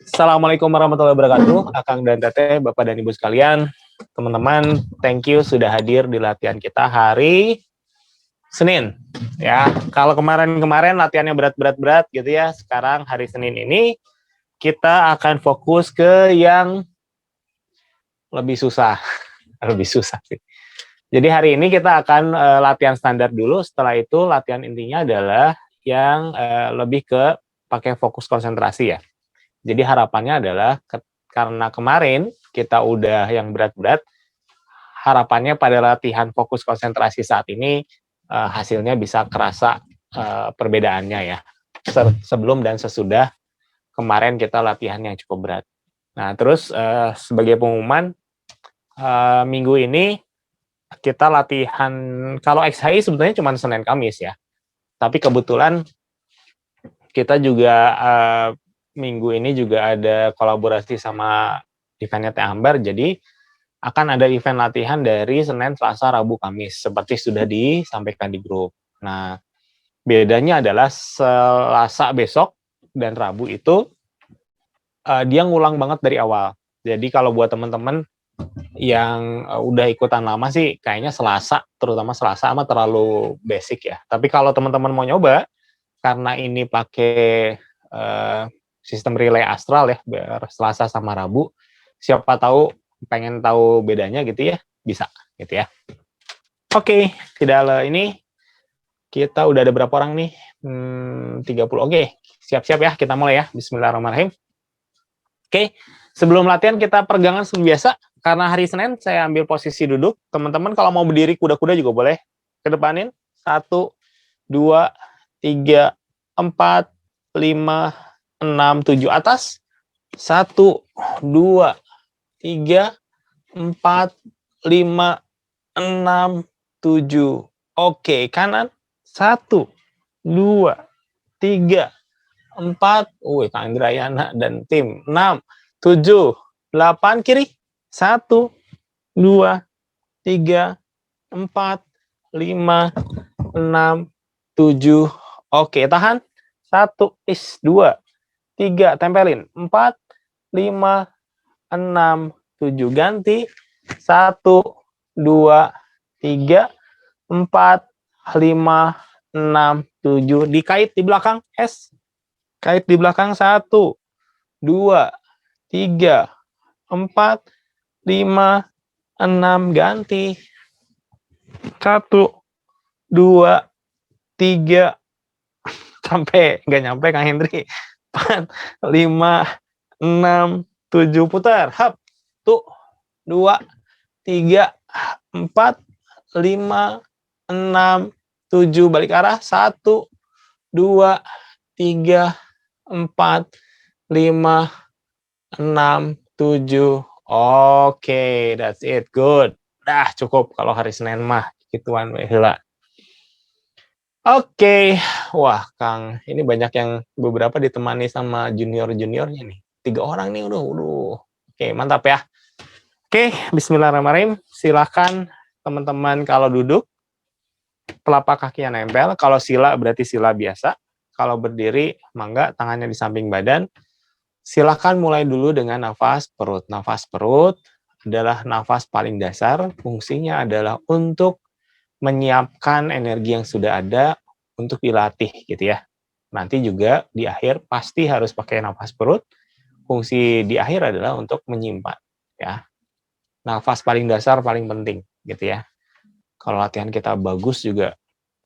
Assalamualaikum warahmatullahi wabarakatuh, Akang dan Teteh, Bapak dan Ibu sekalian. Teman-teman, thank you sudah hadir di latihan kita hari Senin. Ya, kalau kemarin-kemarin latihannya berat-berat gitu ya, sekarang hari Senin ini kita akan fokus ke yang lebih susah. Lebih susah sih. Jadi hari ini kita akan latihan standar dulu, setelah itu latihan intinya adalah yang lebih ke pakai fokus konsentrasi ya. Jadi harapannya adalah karena kemarin kita udah yang berat-berat, harapannya pada latihan fokus konsentrasi saat ini hasilnya bisa kerasa perbedaannya ya. Sebelum dan sesudah kemarin kita latihan yang cukup berat. Nah, terus sebagai pengumuman minggu ini kita latihan, kalau XHI sebenarnya cuma Senin Kamis ya. Tapi kebetulan kita juga minggu ini juga ada kolaborasi sama eventnya Teh Ambar, jadi akan ada event latihan dari Senin, Selasa, Rabu, Kamis, seperti sudah disampaikan di grup. Nah, bedanya adalah Selasa besok dan Rabu itu dia ngulang banget dari awal. Jadi kalau buat teman-teman yang udah ikutan lama sih, kayaknya Selasa, terutama Selasa sama terlalu basic ya. Tapi kalau teman-teman mau nyoba, karena ini pakai sistem relay astral ya, biar Selasa sama Rabu, siapa tahu pengen tahu bedanya gitu ya, bisa gitu ya. Oke, tidak ini kita udah ada berapa orang nih? 30. Oke, siap-siap ya, kita mulai ya. Bismillahirrahmanirrahim. Oke, sebelum latihan kita peregangan seperti biasa. Karena hari Senin saya ambil posisi duduk. Teman-teman kalau mau berdiri kuda-kuda juga boleh. Kedepanin. 1, 2, 3, 4, 5, 6, 7 atas. 1, 2, 3, 4, 5, 6, 7. Oke, kanan. 1, 2, 3, 4. Kang Indrayana dan tim. 6, 7, 8. Kiri. 1, 2, 3, 4, 5, 6, 7. Oke, tahan. 1, 2, 3, tempelin. 4, 5, 6, 7. Ganti. 1, 2, 3, 4, 5, 6, 7. Dikait di belakang. S. Kait di belakang. 1, 2, 3, 4, 5, 6. Ganti. 1, 2, 3, sampai nggak nyampe Kang Hendri. 4, 5, 6, 7. Putar. Hap. 1, 2, 3, 4, 5, 6, 7. Balik arah. 1, 2, 3, 4, 5, 6, 7. Oke, that's it. Good. Dah cukup kalau hari Senin mah. Gituan we heula. Oke, wah Kang, ini banyak yang beberapa ditemani sama junior-juniornya nih. 3 orang nih, udah. Oke, mantap ya. Oke, bismillahirrahmanirrahim. Silakan teman-teman kalau duduk, telapak kakinya nempel. Kalau sila berarti sila biasa. Kalau berdiri, mangga tangannya di samping badan. Silakan mulai dulu dengan nafas perut. Nafas perut adalah nafas paling dasar. Fungsinya adalah untuk menyiapkan energi yang sudah ada untuk dilatih gitu ya. Nanti juga di akhir pasti harus pakai nafas perut. Fungsi di akhir adalah untuk menyimpan ya. Nafas paling dasar paling penting gitu ya. Kalau latihan kita bagus juga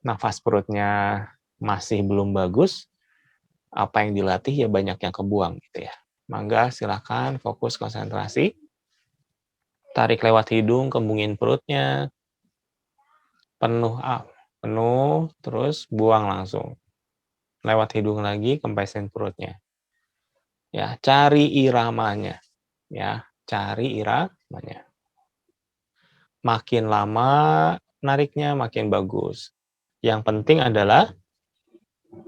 nafas perutnya masih belum bagus, apa yang dilatih ya banyak yang kebuang gitu ya. Mangga silakan fokus konsentrasi. Tarik lewat hidung, kembungin perutnya. Penuh, terus buang langsung. Lewat hidung lagi, kempesin perutnya. Ya, cari iramanya. Ya, cari iramanya. Makin lama nariknya, makin bagus. Yang penting adalah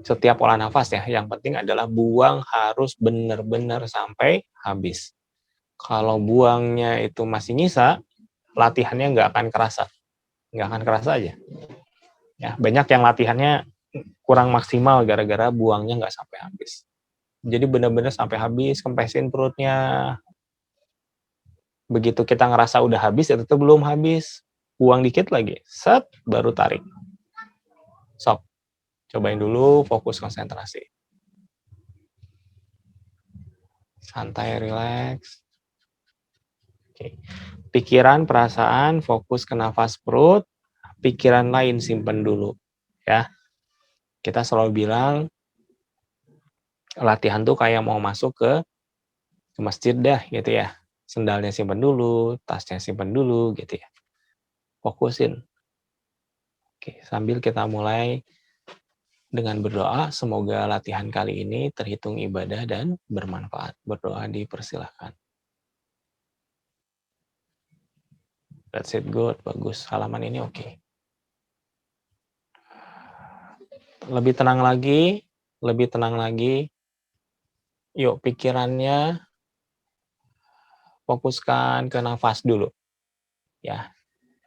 setiap olah nafas ya, yang penting adalah buang harus benar-benar sampai habis. Kalau buangnya itu masih nyisa, latihannya nggak akan kerasa. Nggak akan kerasa aja. Ya, banyak yang latihannya kurang maksimal gara-gara buangnya nggak sampai habis. Jadi benar-benar sampai habis, kempesin perutnya. Begitu kita ngerasa udah habis, ya tetap belum habis. Buang dikit lagi, set, baru tarik. Sok, cobain dulu, fokus konsentrasi. Santai, relax. Oke. Pikiran, perasaan, fokus ke nafas perut. Pikiran lain simpen dulu. Ya, kita selalu bilang, latihan tuh kayak mau masuk ke masjid dah, gitu ya. Sendalnya simpen dulu, tasnya simpen dulu, gitu ya. Fokusin. Oke, sambil kita mulai dengan berdoa, semoga latihan kali ini terhitung ibadah dan bermanfaat. Berdoa dipersilahkan. That's it, good, bagus. Halaman ini oke. Lebih tenang lagi, lebih tenang lagi. Yuk, pikirannya fokuskan ke nafas dulu. Ya.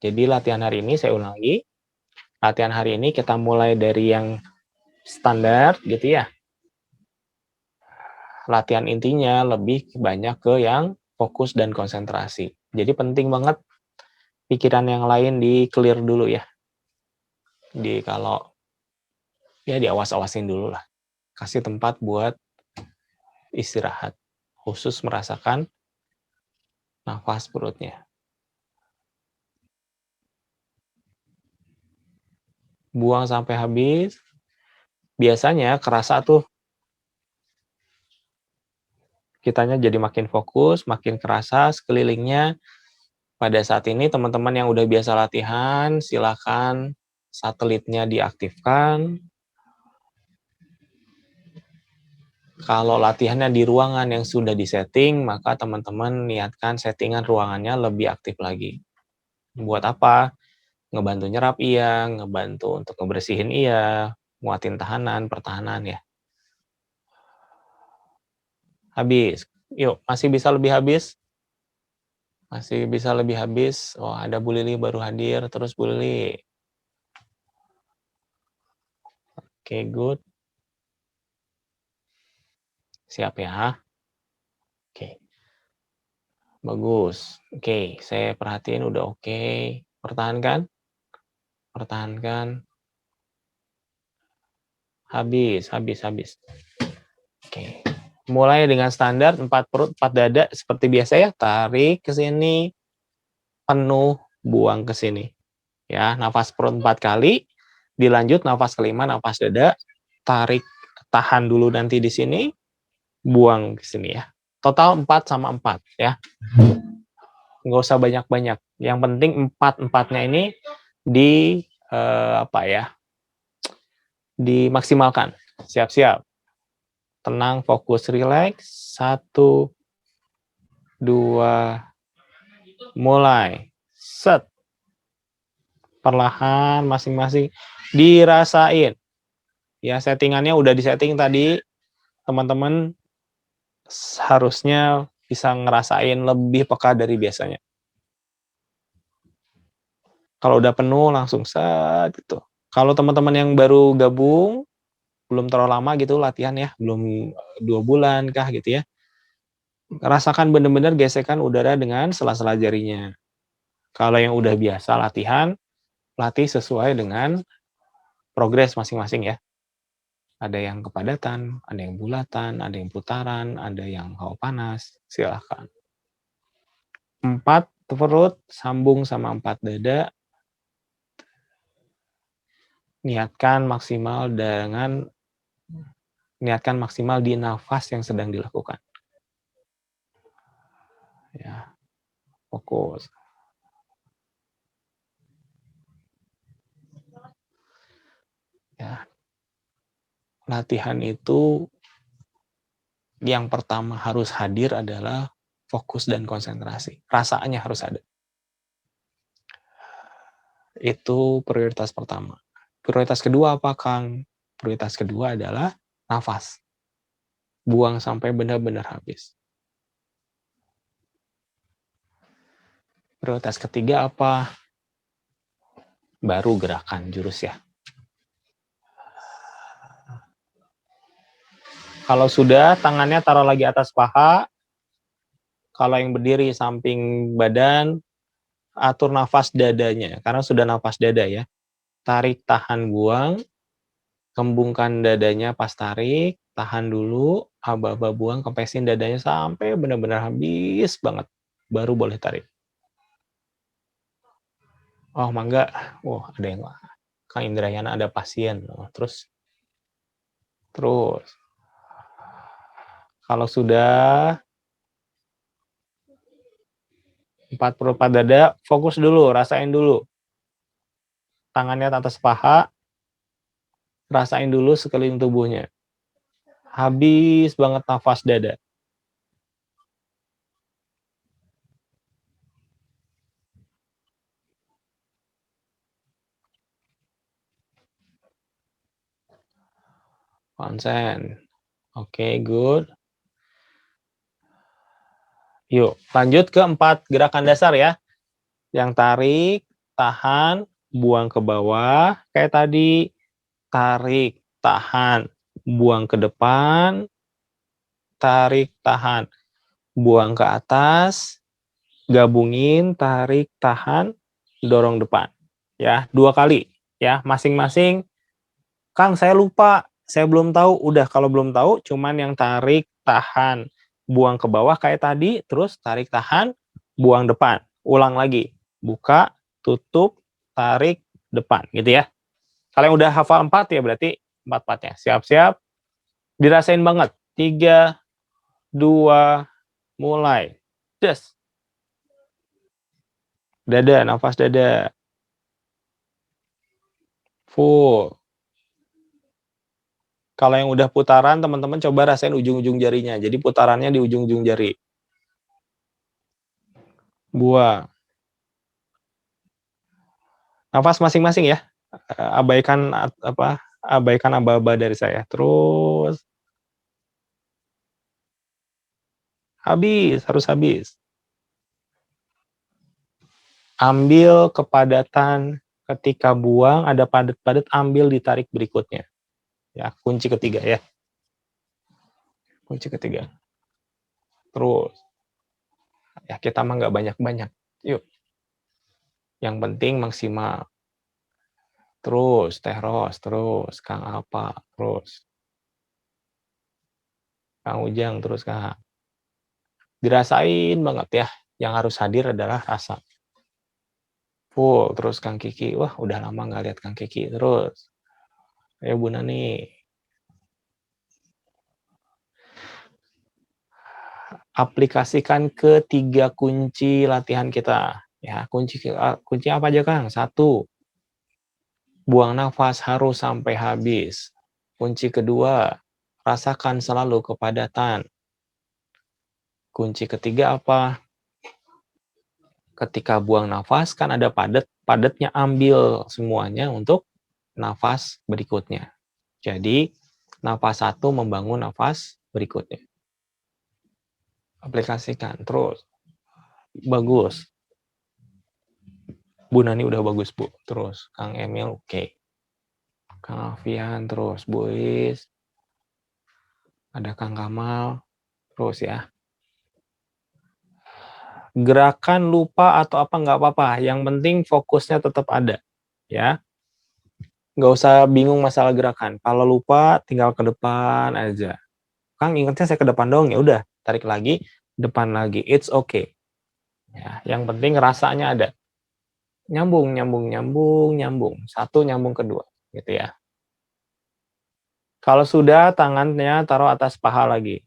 Jadi latihan hari ini saya ulang lagi. Latihan hari ini kita mulai dari yang standar gitu ya. Latihan intinya lebih banyak ke yang fokus dan konsentrasi. Jadi penting banget pikiran yang lain di-clear dulu ya. Kalau ya diawas-awasin dulu lah. Kasih tempat buat istirahat. Khusus merasakan nafas perutnya. Buang sampai habis. Biasanya kerasa tuh kitanya jadi makin fokus, makin kerasa sekelilingnya. Pada saat ini teman-teman yang udah biasa latihan, silakan satelitnya diaktifkan. Kalau latihannya di ruangan yang sudah disetting, maka teman-teman niatkan settingan ruangannya lebih aktif lagi. Buat apa? Ngebantu nyerap iya, ngebantu untuk ngebersihin iya, nguatin tahanan, pertahanan ya. Habis. Yuk, masih bisa lebih habis? Masih bisa lebih habis? Oh, ada Bu Lili baru hadir, terus Bu Lili. Oke, good. Siap ya? Oke. Bagus. Oke, saya perhatiin udah oke. Pertahankan. Pertahankan. Habis, habis, habis. Oke. Mulai dengan standar 4 perut, 4 dada seperti biasa ya. Tarik ke sini. Penuh, buang ke sini. Ya, nafas perut 4 kali. Dilanjut nafas kelima, nafas dada. Tarik, tahan dulu nanti di sini. Buang ke sini ya. Total 4 sama 4 ya. Nggak usah banyak-banyak. Yang penting 4-4-nya ini di dimaksimalkan. Siap-siap. Tenang, fokus, relax. 1, 2, mulai. Set. Perlahan masing-masing dirasain. Ya, settingannya udah disetting tadi. Teman-teman harusnya bisa ngerasain lebih peka dari biasanya. Kalau udah penuh langsung set gitu. Kalau teman-teman yang baru gabung, belum terlalu lama gitu latihan ya, belum 2 bulan kah gitu ya. Rasakan benar-benar gesekan udara dengan sela-sela jarinya. Kalau yang udah biasa latihan, latih sesuai dengan progres masing-masing ya. Ada yang kepadatan, ada yang bulatan, ada yang putaran, ada yang hawa panas, silahkan. 4 perut, sambung sama 4 dada. Niatkan maksimal di nafas yang sedang dilakukan. Ya, fokus. Ya. Latihan itu yang pertama harus hadir adalah fokus dan konsentrasi. Rasanya harus ada. Itu prioritas pertama. Prioritas kedua apa, Kang? Prioritas kedua adalah nafas. Buang sampai benar-benar habis. Prioritas ketiga apa? Baru gerakan jurus ya. Kalau sudah, tangannya taruh lagi atas paha. Kalau yang berdiri samping badan, atur nafas dadanya. Karena sudah nafas dada ya. Tarik, tahan, buang. Kembungkan dadanya pas tarik. Tahan dulu. Aba-aba buang. Kempesin dadanya sampai benar-benar habis banget. Baru boleh tarik. Oh, mangga. Oh, ada yang Kang Indrayana ada pasien. Oh, terus kalau sudah 44 dada, fokus dulu, rasain dulu. Tangannya atas paha, rasain dulu sekeliling tubuhnya. Habis banget nafas dada. Konsen. Oke, good. Yuk, lanjut ke 4 gerakan dasar ya. Yang tarik, tahan, buang ke bawah. Kayak tadi, tarik, tahan, buang ke depan. Tarik, tahan, buang ke atas. Gabungin, tarik, tahan, dorong depan. Ya, 2 kali. Ya, masing-masing. Kang, saya lupa. Saya belum tahu. Udah, kalau belum tahu, cuman yang tarik, tahan, buang ke bawah kayak tadi, terus tarik, tahan, buang depan. Ulang lagi. Buka, tutup, tarik, depan. Gitu ya. Kalau yang udah hafal 4 ya berarti 4-4-nya. Siap-siap. Dirasain banget. 3, 2, mulai. Des. Dada, nafas dada. Full. Kalau yang udah putaran, teman-teman coba rasain ujung-ujung jarinya. Jadi putarannya di ujung-ujung jari. Buang. Nafas masing-masing ya. Abaikan abaikan aba-aba dari saya. Terus habis, harus habis. Ambil kepadatan ketika buang, ada padat-padat, ambil ditarik berikutnya. Ya, kunci ketiga ya. Kunci ketiga. Terus. Ya, kita mah nggak banyak-banyak. Yuk. Yang penting maksimal. Terus, terus, Kang apa, terus. Kang Ujang, terus Kang. Dirasain banget ya. Yang harus hadir adalah rasa. Full, terus Kang Kiki. Wah, udah lama nggak lihat Kang Kiki. Terus. Ayo Bu Nani. Aplikasikan ketiga kunci latihan kita. Ya, kunci apa aja Kang? 1. Buang nafas harus sampai habis. Kunci kedua, rasakan selalu kepadatan. Kunci ketiga apa? Ketika buang nafas kan ada padatnya ambil semuanya untuk nafas berikutnya. Jadi, nafas 1 membangun nafas berikutnya. Aplikasikan terus. Bagus. Bu Nani udah bagus, Bu. Terus Kang Emil oke. Kang Alfian terus, Bu Is. Ada Kang Kamal. Terus ya. Gerakan lupa atau apa nggak apa-apa. Yang penting fokusnya tetap ada. Ya. Nggak usah bingung masalah gerakan. Kalau lupa tinggal ke depan aja. Kang ingatnya saya ke depan dong, ya udah tarik lagi, depan lagi. It's okay. Ya, yang penting rasanya ada. Nyambung, nyambung, nyambung, nyambung. 1 nyambung kedua, gitu ya. Kalau sudah, tangannya taruh atas paha lagi.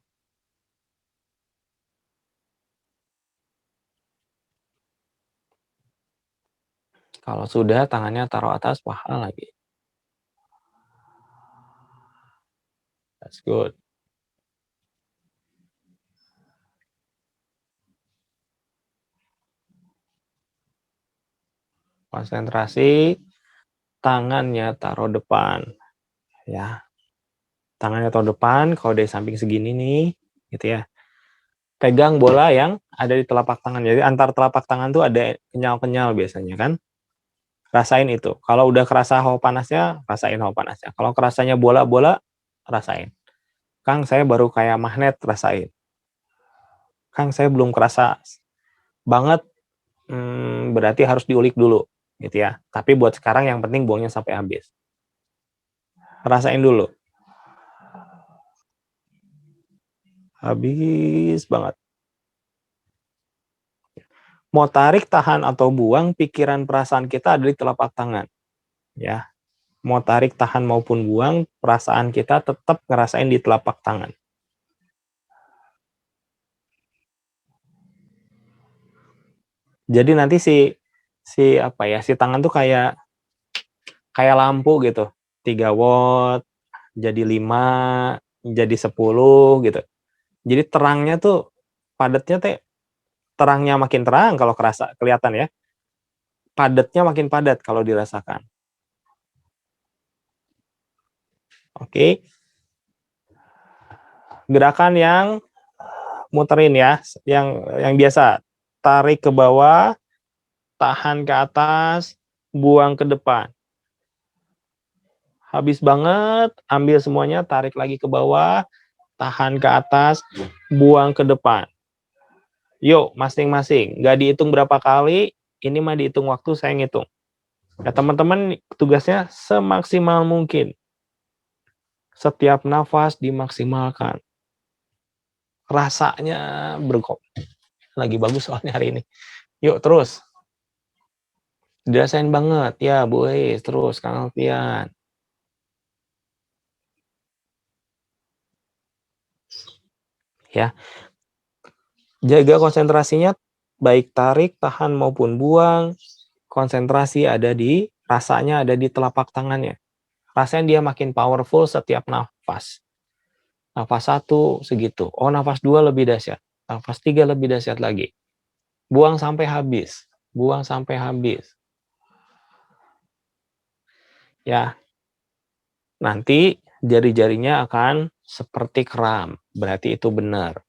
Kalau sudah, tangannya taruh atas paha lagi. That's good. Konsentrasi, tangannya taruh depan. Ya. Tangannya taruh depan, kalau dari samping segini nih, gitu ya. Pegang bola yang ada di telapak tangan. Jadi antar telapak tangan tuh ada kenyal-kenyal biasanya kan. Rasain itu. Kalau udah kerasa hawa panasnya, rasain hawa panasnya. Kalau kerasanya bola-bola, rasain. Kang, saya baru kayak magnet rasain. Kang, saya belum kerasa banget, berarti harus diulik dulu, gitu ya. Tapi buat sekarang yang penting buangnya sampai habis. Rasain dulu. Habis banget. Mau tarik, tahan, atau buang, pikiran perasaan kita ada di telapak tangan. Ya, mau tarik, tahan, maupun buang, perasaan kita tetap ngerasain di telapak tangan. Jadi nanti si tangan tuh kayak lampu gitu. 3 watt, jadi 5, jadi 10 gitu. Jadi terangnya tuh padatnya terangnya makin terang kalau kelihatan ya. Padatnya makin padat kalau dirasakan. Oke. Gerakan yang muterin ya, yang biasa. Tarik ke bawah, tahan ke atas, buang ke depan. Habis banget, ambil semuanya, tarik lagi ke bawah, tahan ke atas, buang ke depan. Yuk, masing-masing. Nggak dihitung berapa kali, ini mah dihitung waktu, saya ngitung. Ya, teman-teman tugasnya semaksimal mungkin. Setiap nafas dimaksimalkan. Rasanya berkok. Lagi bagus soalnya hari ini. Yuk, terus. Dirasain banget. Ya, Bu Eis. Terus, Kang Alfian. Ya, jaga konsentrasinya, baik tarik, tahan, maupun buang. Konsentrasi rasanya ada di telapak tangannya. Rasanya dia makin powerful setiap nafas. Nafas 1 segitu. Oh, nafas 2 lebih dahsyat. Nafas 3 lebih dahsyat lagi. Buang sampai habis. Buang sampai habis. Ya. Nanti jari-jarinya akan seperti kram. Berarti itu benar.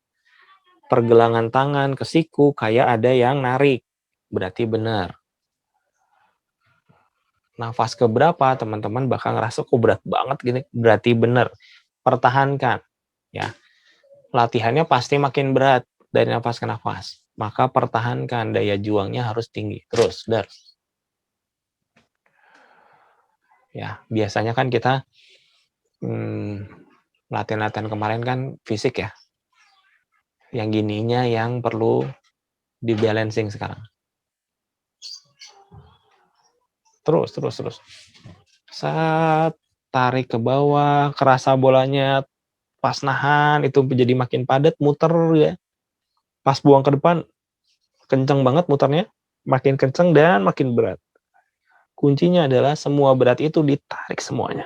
Pergelangan tangan ke siku kayak ada yang narik. Berarti benar. Nafas keberapa teman-teman bakal ngerasa kok berat banget gini. Berarti benar. Pertahankan. Ya. Latihannya pasti makin berat dari nafas ke nafas. Maka pertahankan, daya juangnya harus tinggi. Terus, ya, biasanya kan kita latihan-latihan kemarin kan fisik ya. Yang gininya yang perlu dibalancing sekarang. Terus. Saat tarik ke bawah, kerasa bolanya pas nahan itu jadi makin padat, muter ya. Pas buang ke depan, kenceng banget muternya, makin kenceng dan makin berat. Kuncinya adalah semua berat itu ditarik semuanya.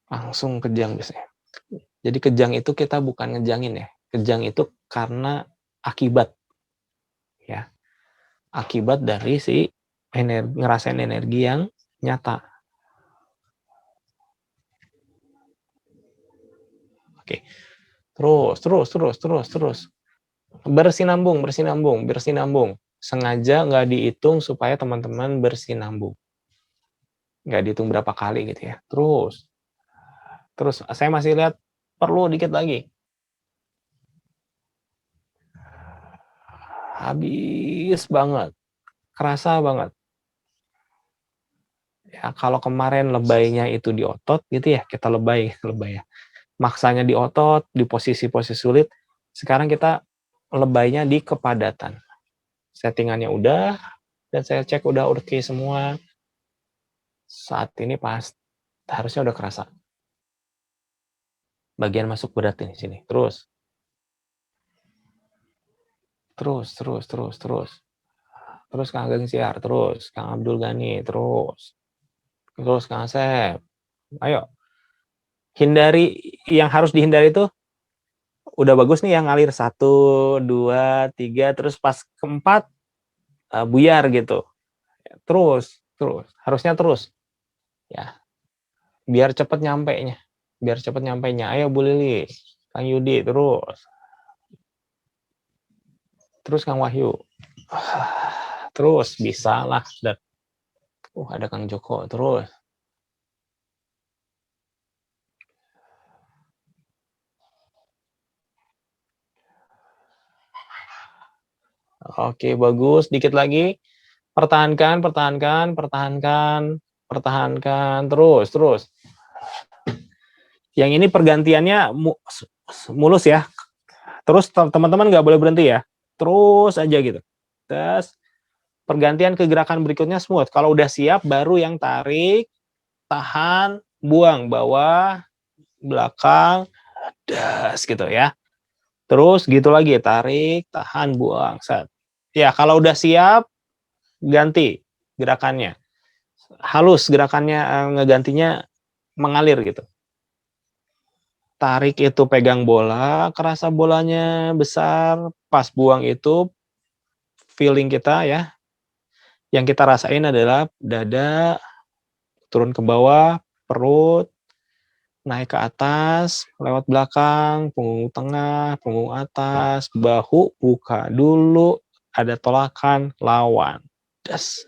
Langsung kejang biasanya. Jadi kejang itu kita bukan ngejangin ya. Kejang itu karena akibat. Ya. Akibat dari ngerasain energi yang nyata. Oke. Terus. Bersinambung. Sengaja nggak dihitung supaya teman-teman bersinambung. Nggak dihitung berapa kali gitu ya. Terus. Saya masih lihat perlu dikit lagi. Habis banget. Kerasa banget. Ya, kalau kemarin lebaynya itu di otot gitu ya, kita lebay ya. Maksanya di otot, di posisi-posisi sulit. Sekarang kita lebaynya di kepadatan. Settingannya udah, dan saya cek udah oke semua. Saat ini harusnya udah kerasa. Bagian masuk berat di sini. Terus Kang Ageng Siar, terus Kang Abdul Ghani, terus Kang Asep. Ayo, hindari yang harus dihindari itu udah bagus nih yang ngalir 1, 2, 3, terus pas keempat buyar gitu. Terus harusnya terus ya, biar cepet nyampenya. Ayo Bu Lili, Kang Yudi, terus Kang Wahyu, terus bisa lah. Dan ada Kang Joko, terus Oke, bagus. Dikit lagi. Pertahankan, pertahankan, pertahankan, pertahankan. Terus. Yang ini pergantiannya mulus ya. Terus teman-teman nggak boleh berhenti ya. Terus aja gitu. Terus pergantian ke gerakan berikutnya smooth. Kalau udah siap, baru yang tarik, tahan, buang, bawah, belakang, das gitu ya. Terus gitu lagi, tarik, tahan, buang, set. Ya, kalau udah siap, ganti gerakannya. Halus gerakannya, ngegantinya mengalir gitu. Tarik itu pegang bola, kerasa bolanya besar, pas buang itu feeling kita ya. Yang kita rasain adalah dada, turun ke bawah, perut, naik ke atas, lewat belakang, punggung tengah, punggung atas, bahu, buka dulu, ada tolakan, lawan. Das.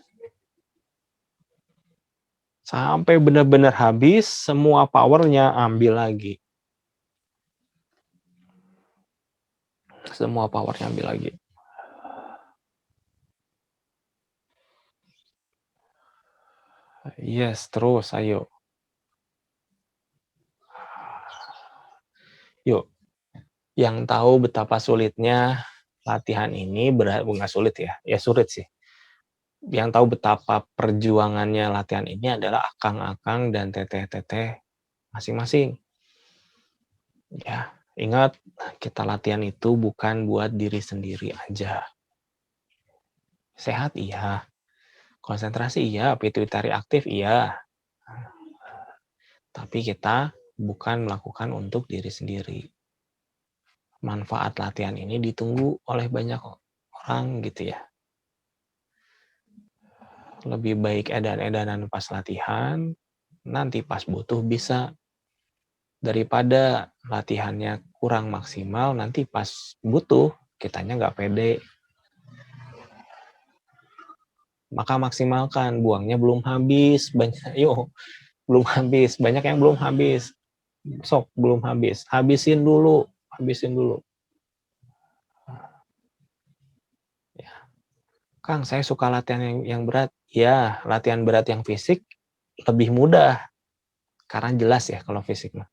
Sampai benar-benar habis, semua powernya ambil lagi. Semua powernya ambil lagi. Yes, terus, ayo. Yuk, yang tahu betapa sulitnya latihan ini, bukan sulit ya, ya sulit sih. Yang tahu betapa perjuangannya latihan ini adalah akang-akang dan teteh-teteh masing-masing. Ya, ingat, kita latihan itu bukan buat diri sendiri aja. Sehat iya, konsentrasi iya, pituitari aktif iya. Tapi kita bukan melakukan untuk diri sendiri. Manfaat latihan ini ditunggu oleh banyak orang gitu ya. Lebih baik edan-edanan pas latihan, nanti pas butuh bisa. Daripada latihannya kurang maksimal, nanti pas butuh, kitanya nggak pede. Maka maksimalkan, buangnya belum habis. Belum habis. Banyak yang belum habis. Sok, belum habis. Habisin dulu. Ya. Kang, saya suka latihan yang berat. Ya, latihan berat yang fisik lebih mudah. Karena jelas ya kalau fisik mah.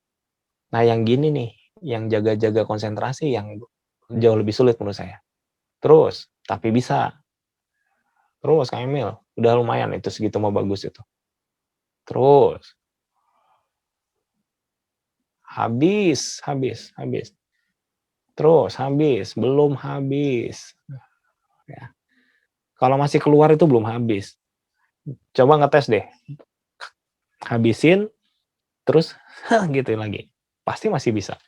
Nah, yang gini nih, yang jaga-jaga konsentrasi yang jauh lebih sulit menurut saya. Terus, tapi bisa. Terus, Kang Emil, udah lumayan itu segitu mau bagus itu. Terus, habis. Terus, habis, belum habis. Ya. Kalau masih keluar itu belum habis. Coba ngetes deh. Habisin, terus gitu lagi. Pasti masih bisa.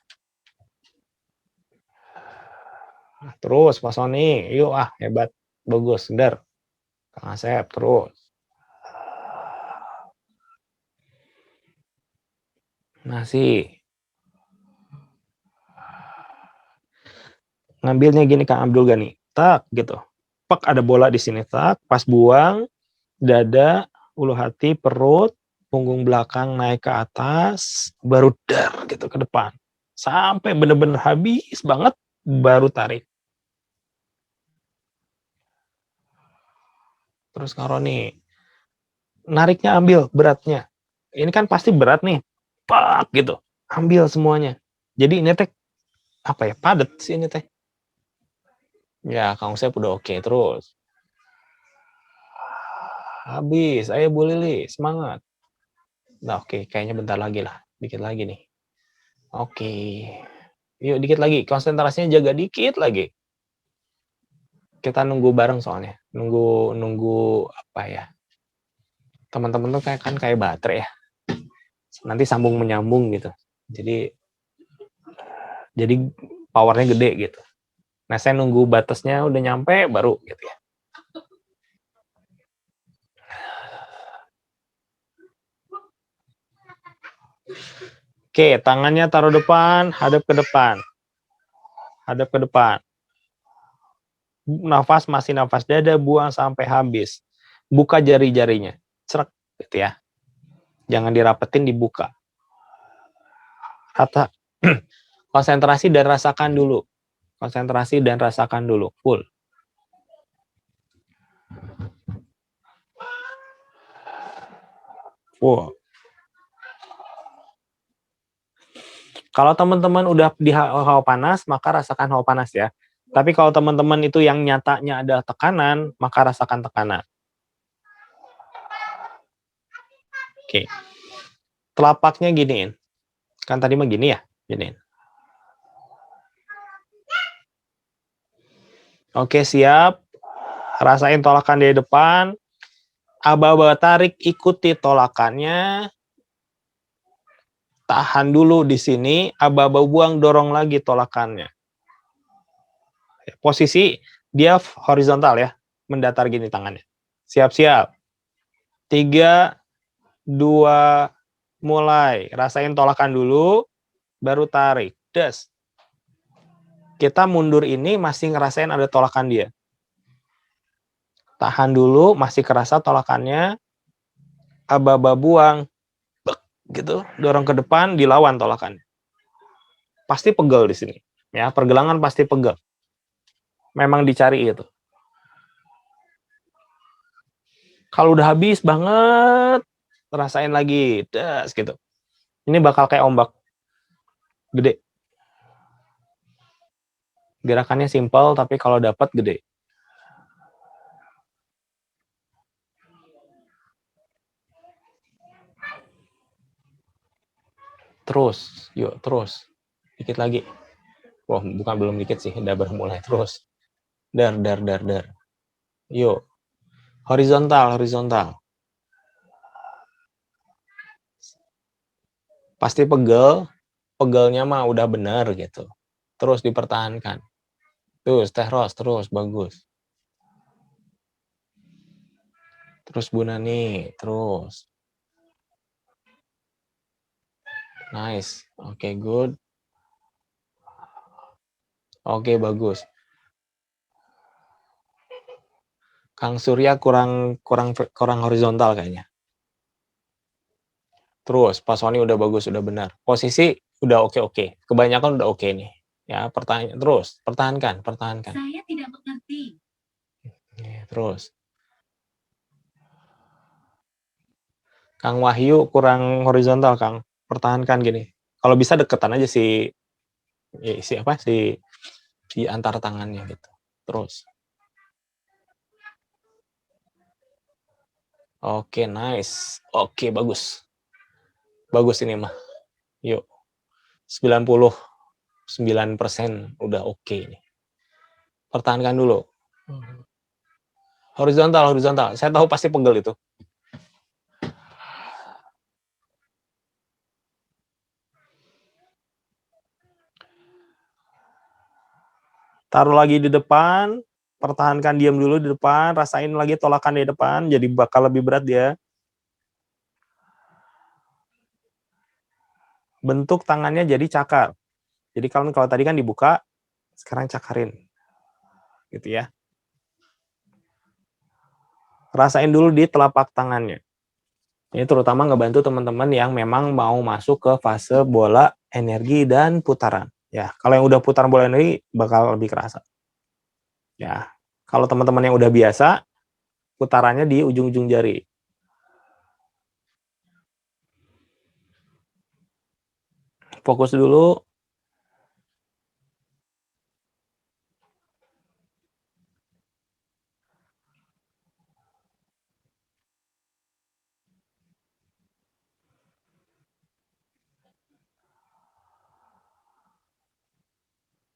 Terus, Pak Sony, yuk hebat, bagus, der. Kang Asep, terus. Masih. Ngambilnya gini Kang Abdul Ghani. Tak, gitu. Pak ada bola di sini, tak. Pas buang, dada, ulu hati, perut, punggung belakang naik ke atas, baru dar gitu ke depan. Sampai bener-bener habis banget, baru tarik. Terus Kang Roni, nariknya ambil beratnya. Ini kan pasti berat nih. Pak gitu. Ambil semuanya. Jadi ini teh apa ya? Padat sih ini teh. Ya, Kang Usep udah oke terus. Habis, ayo Bu Lili, semangat. Nah, oke, kayaknya bentar lagi lah. Dikit lagi nih. Oke. Yuk dikit lagi, konsentrasinya jaga dikit lagi. Kita nunggu bareng soalnya. Nunggu apa ya? Teman-teman tuh kayak baterai ya. Nanti sambung menyambung gitu. Jadi powernya gede gitu. Nah, saya nunggu batasnya udah nyampe baru gitu ya. Oke, tangannya taruh depan, hadap ke depan. Hadap ke depan. Nafas masih nafas dada, buang sampai habis. Buka jari-jarinya. Cerak gitu ya. Jangan dirapetin, dibuka. Rata. Konsentrasi dan rasakan dulu. Konsentrasi dan rasakan dulu. Full. Wow. Kalau teman-teman udah di hawa panas, maka rasakan hawa panas ya. Tapi kalau teman-teman itu yang nyatanya ada tekanan, maka rasakan tekanan. Oke. Telapaknya giniin. Kan tadi mah gini ya, giniin. Oke, siap. Rasain tolakan di depan. Aba-aba tarik, ikuti tolakannya. Tahan dulu di sini, aba-aba buang, dorong lagi tolakannya. Posisi dia horizontal ya, mendatar gini tangannya. Siap-siap. 3, 2, mulai. Rasain tolakan dulu, baru tarik. Des. Kita mundur ini masih ngerasain ada tolakan dia. Tahan dulu, masih kerasa tolakannya. Aba-aba buang. Gitu, dorong ke depan, dilawan tolakannya. Pasti pegel di sini. Ya, pergelangan pasti pegel. Memang dicari itu. Kalau udah habis banget, rasain lagi, des gitu. Ini bakal kayak ombak gede. Gerakannya simpel, tapi kalau dapat gede. Terus, yuk terus. Dikit lagi. Wah, bukan belum dikit sih, udah mulai terus. Dar. Yuk. Horizontal. Pasti pegel, pegelnya mah udah bener gitu. Terus dipertahankan. Terus, Teh Ros, terus, bagus. Terus Bu Nani, terus. Nice. Oke, good. Oke, bagus. Kang Surya kurang horizontal kayaknya. Terus, Pak Sony udah bagus, udah benar. Posisi udah oke. Kebanyakan udah oke nih. Ya, pertahankan. Saya tidak mengerti. Terus. Kang Wahyu kurang horizontal, Kang. Pertahankan gini. Kalau bisa deketan aja si antara tangannya gitu. Terus. Oke, nice. Oke, bagus. Bagus ini mah. Yuk. 99% udah oke nih. Pertahankan dulu. Horizontal. Saya tahu pasti pegel itu. Taruh lagi di depan, pertahankan diam dulu di depan, rasain lagi tolakan di depan, jadi bakal lebih berat dia. Bentuk tangannya jadi cakar. Jadi kalau tadi kan dibuka, sekarang cakarin. Gitu ya. Rasain dulu di telapak tangannya. Ini terutama ngebantu teman-teman yang memang mau masuk ke fase bola energi dan putaran. Ya, kalau yang udah putar bola energi bakal lebih kerasa. Ya, kalau teman-teman yang udah biasa, putarannya di ujung-ujung jari. Fokus dulu.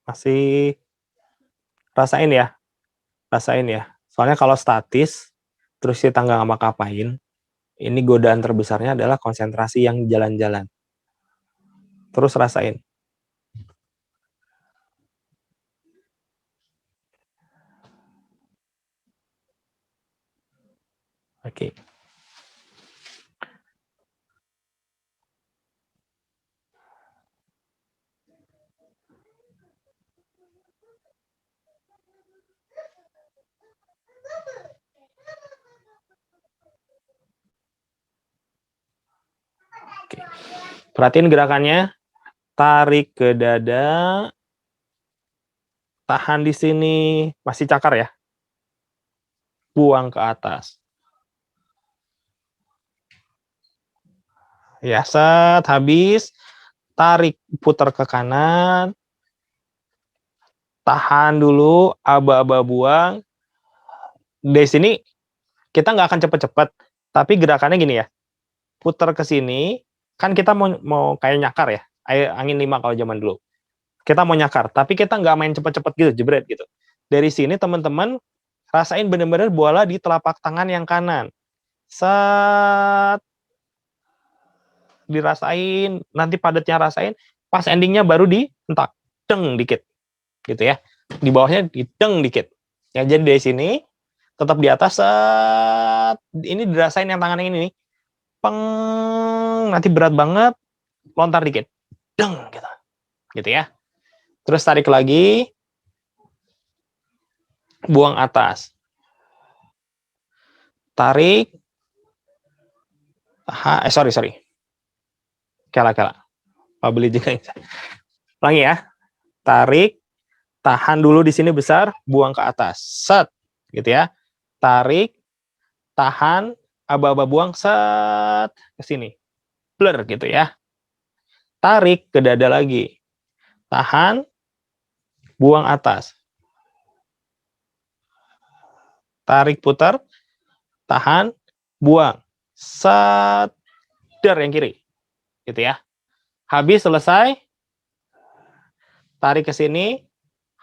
Masih rasain ya. Soalnya kalau statis, terus kita nggak ngapa-ngapain, ini godaan terbesarnya adalah konsentrasi yang jalan-jalan. Terus rasain. Oke. Oke. Perhatiin gerakannya. Tarik ke dada. Tahan di sini. Masih cakar ya. Buang ke atas. Ya, set, habis. Tarik, putar ke kanan. Tahan dulu, aba-aba buang. Dari sini kita nggak akan cepet-cepet, tapi gerakannya gini ya. Putar ke sini, kan kita mau kayak nyakar ya. Angin 5 kalau zaman dulu. Kita mau nyakar, tapi kita nggak main cepet-cepet gitu, jebret gitu. Dari sini teman-teman rasain bener-bener bola di telapak tangan yang kanan. Set, dirasain, nanti padatnya rasain, pas endingnya baru dientak, deng dikit, gitu ya. Di bawahnya dideng dikit. Ya, jadi dari sini tetap di atas, set, ini dirasain yang tangan yang ini nih, peng, nanti berat banget, lontar dikit, deng, gitu ya. Terus tarik lagi, buang atas, tarik, sorry, kela, Pak beli juga. Lagi ya, tarik, tahan dulu di sini besar, buang ke atas, set, gitu ya. Tarik, tahan, aba-aba buang, set, ke sini, blur gitu ya. Tarik ke dada lagi, tahan, buang atas, tarik putar, tahan, buang, set, der yang kiri, gitu ya. Habis selesai, tarik ke sini,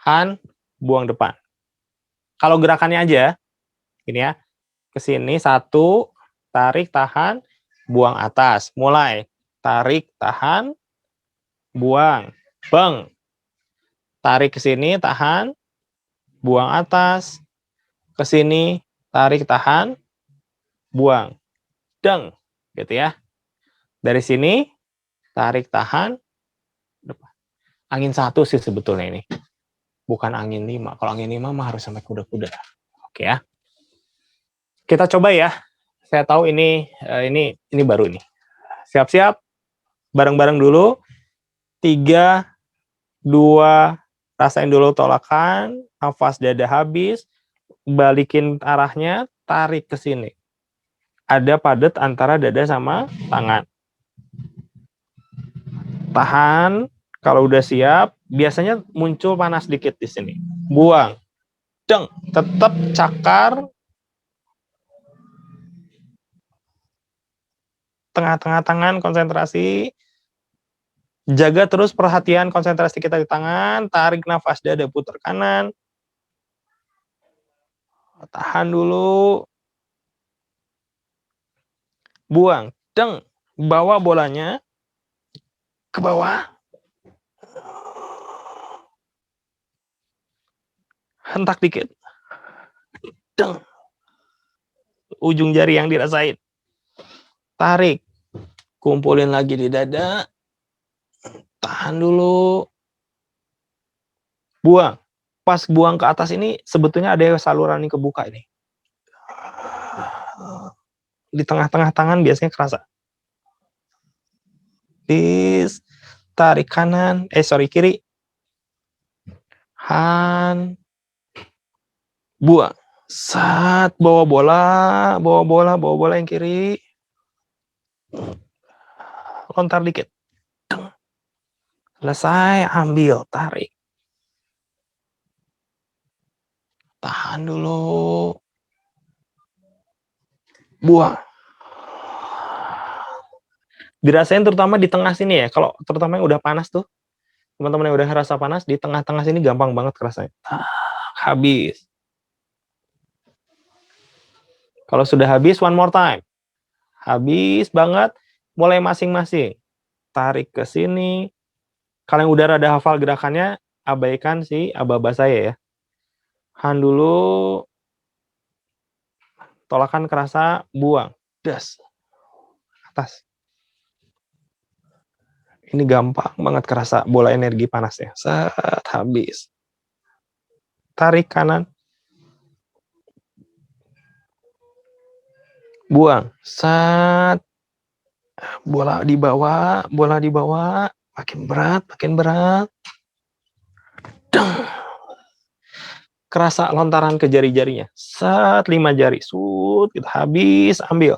han, buang depan. Kalau gerakannya aja, ini ya, ke sini 1, tarik, tahan, buang atas. Mulai, tarik, tahan, buang, beng. Tarik ke sini, tahan, buang atas. Ke sini, tarik, tahan, buang, deng, gitu ya. Dari sini, tarik, tahan, depan. Angin 1 sih sebetulnya ini. Bukan angin 5. Kalau angin 5 mah harus sampai kuda-kuda. Oke ya. Kita coba ya. Saya tahu ini baru nih. Siap-siap. Bareng-bareng dulu. 3, 2, rasain dulu tolakan. Nafas dada habis. Balikin arahnya, tarik ke sini. Ada padat antara dada sama tangan. Tahan. Kalau udah siap, biasanya muncul panas dikit di sini. Buang. Deng. Tetap cakar. Tengah-tengah tangan, konsentrasi. Jaga terus perhatian, konsentrasi kita di tangan. Tarik nafas dada, putar kanan. Tahan dulu. Buang. Deng. Bawa bolanya ke bawah. Hentak dikit. Deng. Ujung jari yang dirasain. Tarik. Kumpulin lagi di dada. Tahan dulu. Buang. Pas buang ke atas ini sebetulnya ada saluran yang kebuka ini. Di tengah-tengah tangan biasanya kerasa. Tarik kanan. Kiri. Han. Buang. Saat bawa bola yang kiri. Lontar dikit. Selesai, ambil, tarik. Tahan dulu. Buang. Dirasain terutama di tengah sini ya. Kalau terutama yang udah panas tuh, teman-teman yang udah ngerasa panas, di tengah-tengah sini gampang banget kerasanya. Habis. Kalau sudah habis, one more time. Habis banget, mulai masing-masing. Tarik ke sini. Kalau yang udah rada hafal gerakannya, abaikan si aba-aba saya ya. Han dulu. Tolakan kerasa, buang. Das. Atas. Ini gampang banget kerasa bola energi panasnya. Set, habis. Tarik kanan. Buang. Set. Bola di bawah. Makin berat. Deng. Kerasa lontaran ke jari-jarinya. Set, 5 jari. Sut, kita habis, ambil.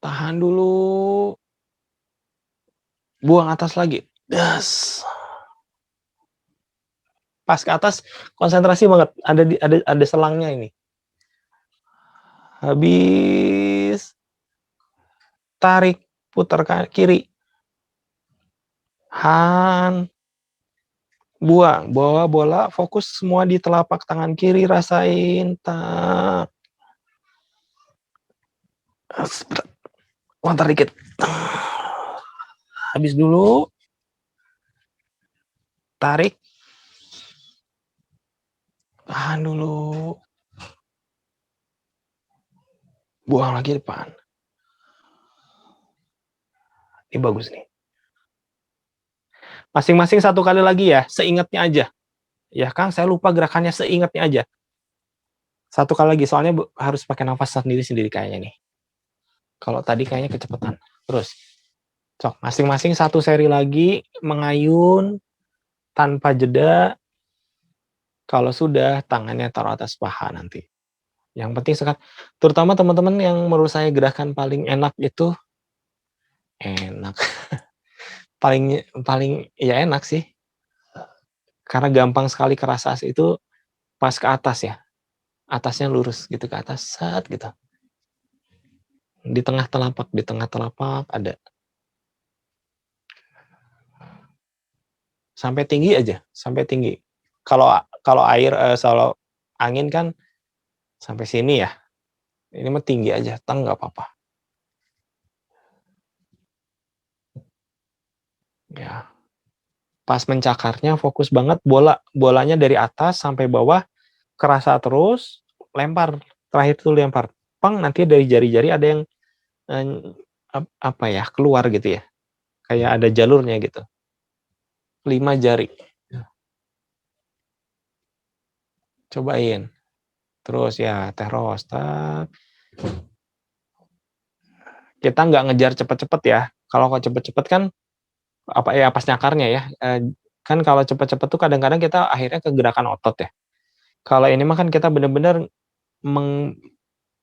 Tahan dulu. Buang atas lagi. Das. Pas ke atas, konsentrasi banget. Ada selangnya ini. Habis. Tarik. Putar kiri. Han. Buang. Bawa bola. Fokus semua di telapak tangan kiri. Rasain. Tak. Wantar dikit. Habis dulu. Tarik. Tahan dulu. Buang lagi depan. Ini bagus nih. Masing-masing satu kali lagi ya. Seingatnya aja. Ya Kang, saya lupa gerakannya, seingatnya aja. Satu kali lagi, soalnya harus pakai nafas sendiri-sendiri kayaknya nih. Kalau tadi kayaknya kecepatan. Terus. Cok, masing-masing satu seri lagi. Mengayun. Tanpa jeda. Kalau sudah, tangannya taruh atas paha nanti. Yang penting sekat. Terutama teman-teman yang menurut saya gerakan paling enak itu. Enak. paling ya enak sih. Karena gampang sekali kerasa itu pas ke atas ya. Atasnya lurus gitu ke atas, set gitu. Di tengah telapak ada. Sampai tinggi aja, sampai tinggi. Kalau air kalau angin kan sampai sini ya. Ini mah tinggi aja, nggak apa-apa. Ya. Pas mencakarnya fokus banget, bolanya dari atas sampai bawah kerasa terus, lempar. Terakhir tuh lempar. Pang, nanti dari jari-jari ada yang apa ya, keluar gitu ya. Kayak ada jalurnya gitu. 5 jari. Cobain. Terus ya, terus. Kita nggak ngejar cepet-cepet ya. Kalau cepet-cepet kan apa ya, pas nyakarnya ya. Kan kalau cepet-cepet tuh kadang-kadang kita akhirnya ke gerakan otot ya. Kalau ini mah kan kita bener-bener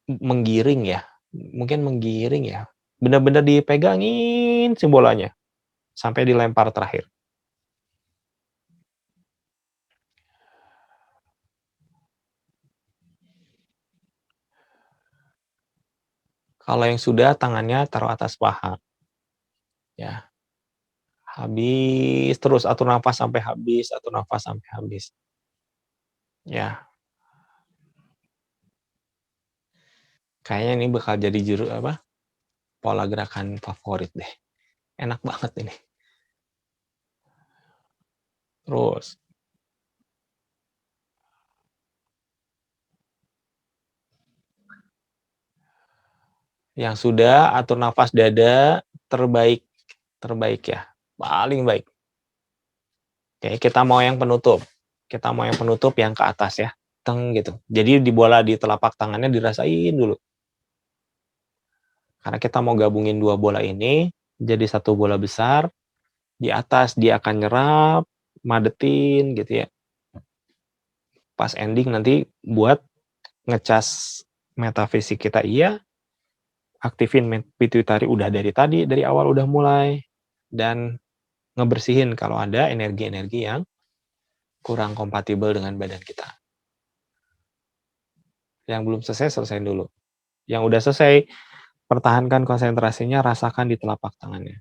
menggiring ya. Mungkin menggiring ya. Bener-bener dipegangin si bolanya. Sampai dilempar terakhir. Kalau yang sudah, tangannya taruh atas paha. Ya. Habis, terus atur nafas sampai habis, atur nafas sampai habis. Ya. Kayaknya ini bakal jadi pola gerakan favorit deh. Enak banget ini. Terus. Yang sudah, atur nafas dada, terbaik ya. Paling baik. Oke, kita mau yang penutup. Kita mau yang penutup yang ke atas ya. Teng gitu. Jadi di bola di telapak tangannya dirasain dulu. Karena kita mau gabungin dua bola ini jadi satu bola besar. Di atas dia akan nyerap, madetin gitu ya. Pas ending nanti buat ngecas metafisik kita iya. Aktifin pituitari udah dari awal udah mulai. Dan ngebersihin kalau ada energi-energi yang kurang kompatibel dengan badan kita. Yang belum selesai, selesaiin dulu. Yang udah selesai, pertahankan konsentrasinya, rasakan di telapak tangannya.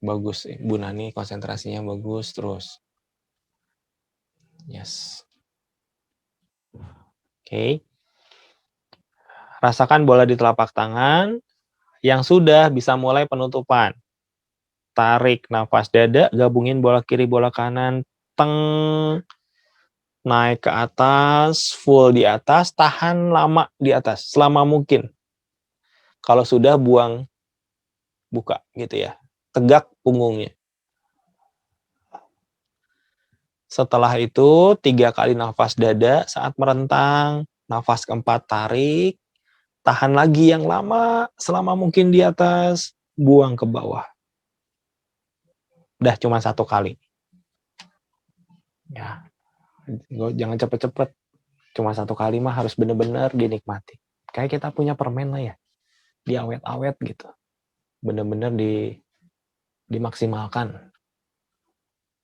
Bagus, Bu Nani konsentrasinya bagus terus. Yes. Oke. Rasakan bola di telapak tangan. Yang sudah bisa mulai penutupan. Tarik nafas dada, gabungin bola kiri, bola kanan. Teng. Naik ke atas, full di atas, tahan lama di atas, selama mungkin. Kalau sudah buang, buka gitu ya. Tegak punggungnya. Setelah itu 3 kali nafas dada saat merentang. Nafas keempat tarik. Tahan lagi yang lama selama mungkin di atas. Buang ke bawah. Udah cuma 1 kali. Ya. Jangan cepet-cepet. Cuma 1 kali mah harus bener-bener dinikmati. Kayak kita punya permen lah ya, diawet-awet gitu. Bener-bener dimaksimalkan.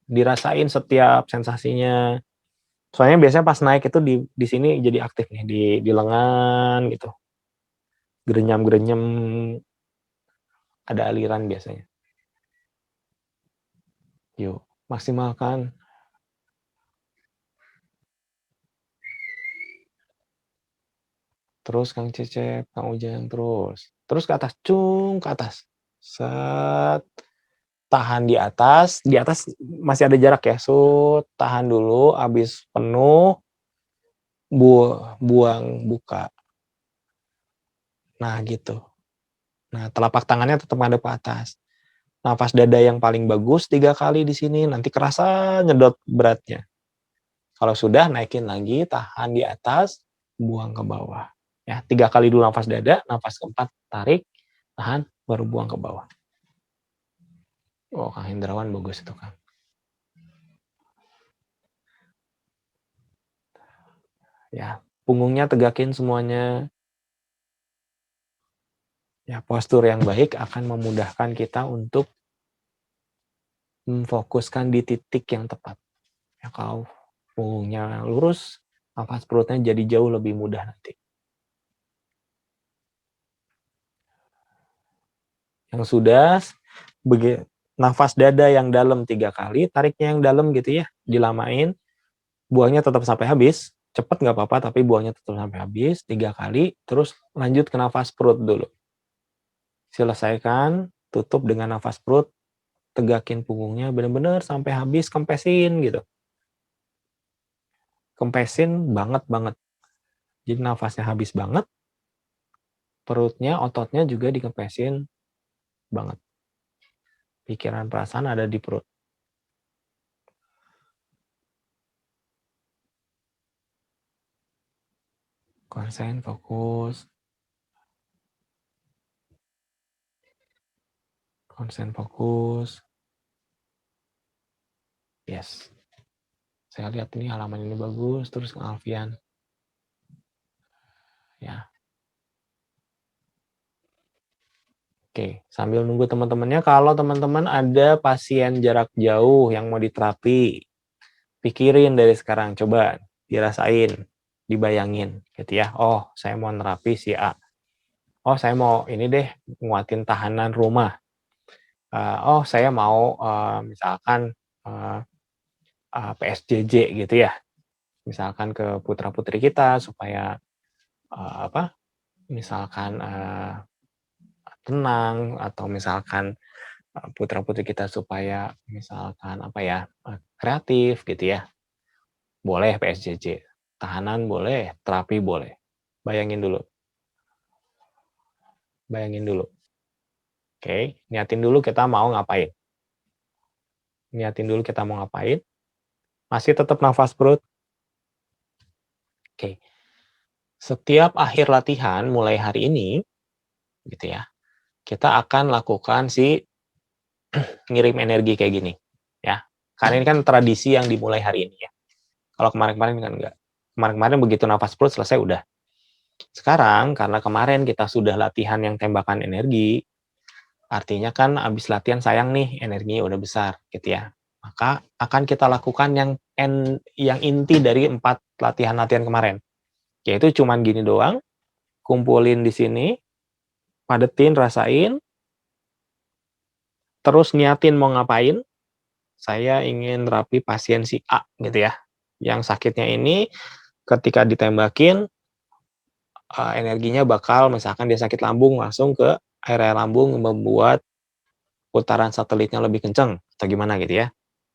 Dirasain setiap sensasinya. Soalnya biasanya pas naik itu di sini jadi aktif nih, di lengan gitu. Gerenyam-gerenyem, ada aliran biasanya. Yuk, maksimalkan. Terus Kang Cecep, Kang Ujang, terus. Terus ke atas, cung, ke atas. Set. Tahan di atas masih ada jarak ya. Tahan dulu, habis penuh, buang, buka. Nah, gitu. Nah, telapak tangannya tetap ngadep ke atas. Nafas dada yang paling bagus 3 kali di sini, nanti kerasa nyedot beratnya. Kalau sudah, naikin lagi, tahan di atas, buang ke bawah. Ya, 3 kali dulu nafas dada, nafas keempat tarik, tahan, baru buang ke bawah. Oh, Kang Hendrawan bagus itu, Kang. Ya, punggungnya tegakin semuanya. Ya, postur yang baik akan memudahkan kita untuk memfokuskan di titik yang tepat. Ya, kalau punggungnya lurus, nafas perutnya jadi jauh lebih mudah nanti. Yang sudah, nafas dada yang dalam 3 kali, tariknya yang dalam gitu ya, dilamain, buangnya tetap sampai habis, cepet nggak apa-apa, tapi buangnya tetap sampai habis, 3 kali, terus lanjut ke nafas perut dulu. Selesaikan, tutup dengan nafas perut, tegakin punggungnya bener-bener sampai habis, kempesin gitu. Kempesin banget. Jadi nafasnya habis banget, perutnya, ototnya juga dikempesin banget. Pikiran perasaan ada di perut. Konsen, fokus. Konsen, fokus. Yes. Saya lihat ini halaman ini bagus, terus Kang Alfian. Ya. Oke, sambil nunggu teman-temannya, kalau teman-teman ada pasien jarak jauh yang mau diterapi, pikirin dari sekarang, coba dirasain, dibayangin gitu ya. Oh, saya mau nerapi si A. Oh, saya mau ini deh, nguatin tahanan rumah. Oh, saya mau misalkan PSJJ gitu ya. Misalkan ke putra-putri kita supaya misalkan tenang, atau misalkan putra-putri kita supaya misalkan kreatif gitu ya. Boleh PSJJ. Tahanan boleh, terapi boleh. Bayangin dulu. Oke, niatin dulu kita mau ngapain. Masih tetap nafas perut. Oke. Setiap akhir latihan mulai hari ini gitu ya, kita akan lakukan ngirim energi kayak gini ya. Karena ini kan tradisi yang dimulai hari ini ya. Kalau kemarin-kemarin kan enggak. Kemarin-kemarin begitu nafas perut selesai udah. Sekarang karena kemarin kita sudah latihan yang tembakan energi, artinya kan abis latihan sayang nih energinya udah besar gitu ya. Maka akan kita lakukan yang inti dari 4 latihan-latihan kemarin. Yaitu cuman gini doang, kumpulin di sini, padetin, rasain, terus niatin mau ngapain. Saya ingin terapi pasien si A gitu ya. Yang sakitnya ini ketika ditembakin energinya bakal misalkan dia sakit lambung langsung ke area lambung, membuat putaran satelitnya lebih kenceng atau gimana gitu ya.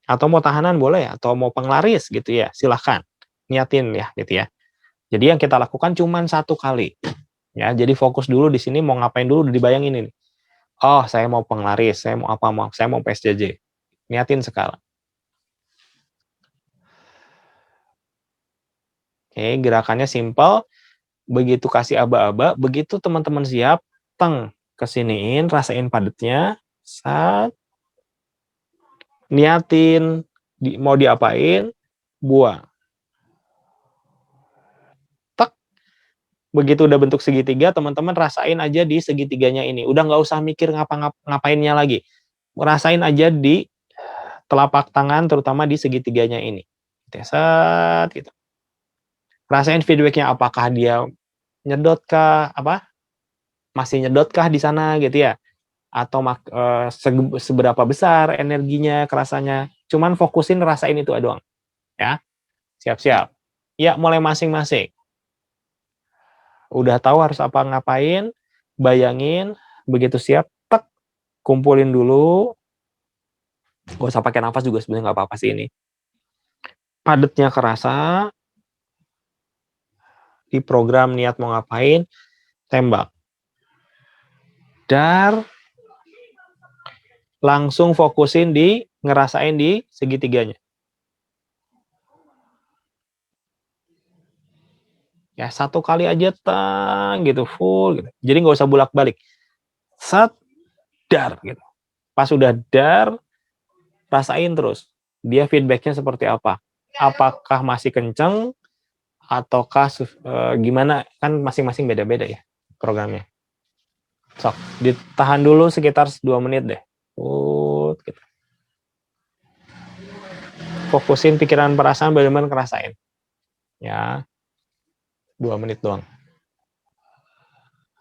Atau mau tahanan boleh, atau mau penglaris gitu ya, silahkan niatin ya gitu ya. Jadi yang kita lakukan cuman 1 kali. Ya, jadi fokus dulu di sini mau ngapain dulu dibayangin ini. Oh, saya mau penglaris, saya mau PSJJ. Niatin sekarang. Oke, gerakannya simpel. Begitu kasih aba-aba, begitu teman-teman siap, kesiniin, rasain padatnya, niatin, mau diapain, buang. begitu udah bentuk segitiga, teman-teman rasain aja di segitiganya ini. Udah nggak usah mikir ngapainnya lagi. Rasain aja di telapak tangan, terutama di segitiganya ini. Set, gitu. Rasain feedbacknya, apakah dia nyedot kah, masih nyedot kah di sana gitu ya, atau seberapa besar energinya, kerasanya. Cuman fokusin rasain itu doang, ya. Siap-siap. Ya, mulai masing-masing. Udah tahu harus ngapain, bayangin, begitu siap, tek, kumpulin dulu. Gak usah pakai nafas juga sebenarnya, nggak apa-apa sih ini. Padatnya kerasa, di program niat mau ngapain, tembak. Dar, langsung fokusin ngerasain di segitiganya. Ya, satu kali aja, gitu, full. Gitu. Jadi nggak usah bolak-balik. Set, dar, gitu. Pas udah dar, rasain terus. Dia feedbacknya seperti apa. Apakah masih kenceng, ataukah gimana, kan masing-masing beda-beda ya programnya. Sok, ditahan dulu sekitar 2 menit deh. Gitu. Fokusin pikiran perasaan, benar-benar ngerasain. Ya, 2 menit doang.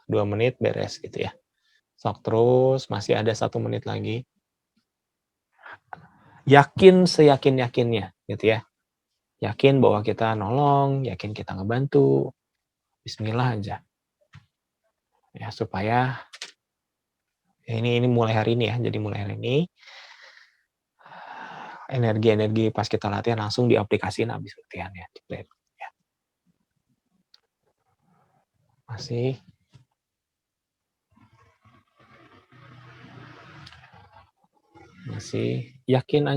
2 menit beres gitu ya. Sok terus, masih ada 1 menit lagi. Yakin seyakin-yakinnya gitu ya. Yakin bahwa kita nolong, yakin kita ngebantu. Bismillah aja. Ya, supaya ini mulai hari ini ya. Jadi mulai hari ini energi-energi pas kita latihan langsung diaplikasiin habis latihan ya. Masih yakin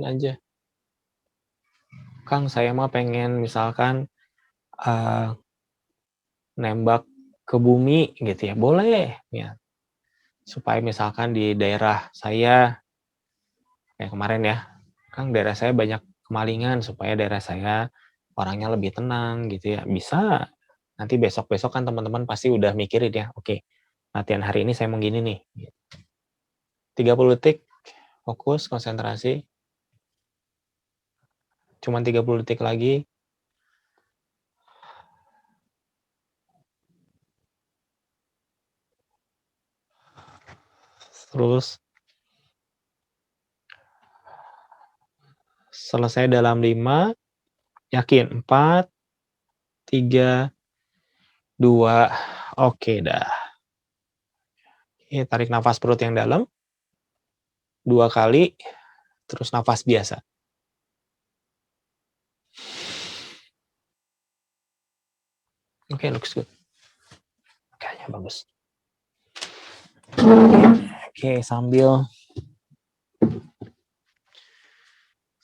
aja. Kang, saya mah pengen misalkan nembak ke bumi gitu ya. Boleh ya. Supaya misalkan di daerah saya kayak kemarin ya, Kang, daerah saya banyak kemalingan, supaya daerah saya orangnya lebih tenang gitu ya. Bisa. Nanti besok-besok kan teman-teman pasti udah mikirin ya, oke, latihan hari ini saya mau gini nih. 30 detik, fokus, konsentrasi. Cuman 30 detik lagi. Terus selesai dalam 5, yakin, 4, 3, 2, oke dah. Tarik nafas perut yang dalam 2 kali, terus nafas biasa. Oke, looks good. Kayaknya bagus. Oke, sambil